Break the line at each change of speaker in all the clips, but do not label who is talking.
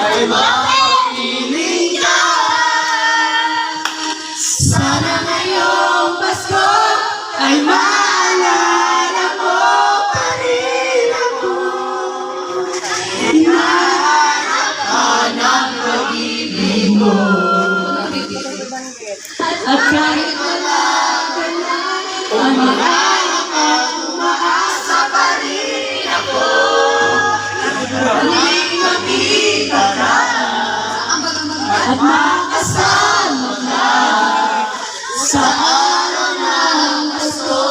Ay makiling ka. Sana ngayong Pasko ay maalala mo pa rin ako. Hinahanap ka ng pag-ibig mo. At kahit wala ka na, umaharap at umaasa pa rin ako. Muling makita ka at makasama ka sa araw ng Pasko.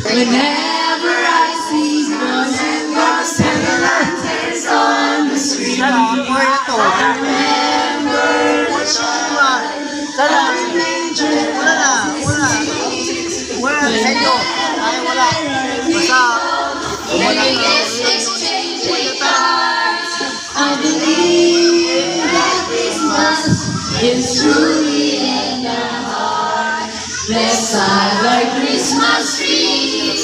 Whenever I see boys and girls and lanterns on the street, I remember the child of the manger.
Wala sa inyo. Ay, wala. Basta,
I believe that Christmas is truly in our heart. Beside the Christmas tree,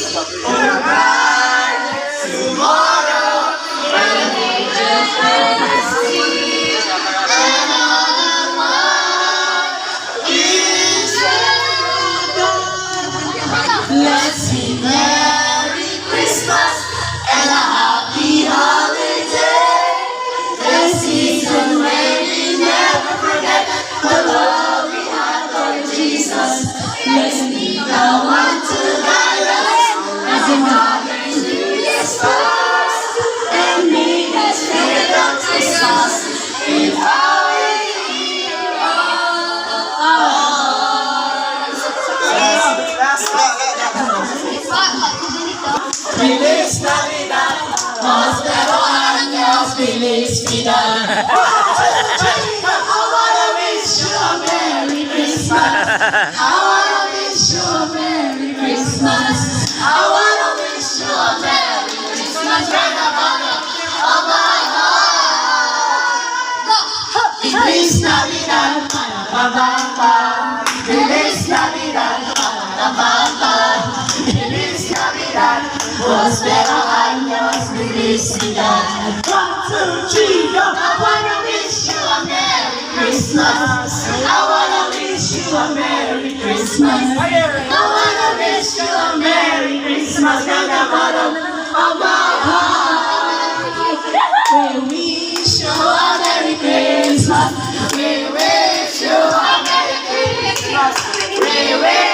for a bright tomorrow, when the angels will sing, and all the world is let's sing Merry Christmas and a happy holiday. The season when we never forget the love we had for Jesus. Let's be the one to guide us as we gather to this stars and make us feel of Christmas in our Feliz Navidad, prospero años, feliz vida. I wanna wish you a Merry Christmas. I wanna wish you a Merry Christmas. I wanna wish you a Merry Christmas from the bottom of my heart. Feliz Navidad, pa-pa-pa-pa. Feliz Navidad, pa-pa-pa-pa. Feliz Navidad, prospero años, felicidad. 1, 2, 3, go! I wanna wish you a Merry Christmas. I wanna wish you a Merry Christmas. I wanna wish you a Merry Christmas from the bottom of my heart. We wish you a Merry Christmas. We wish you a Merry Christmas. We wish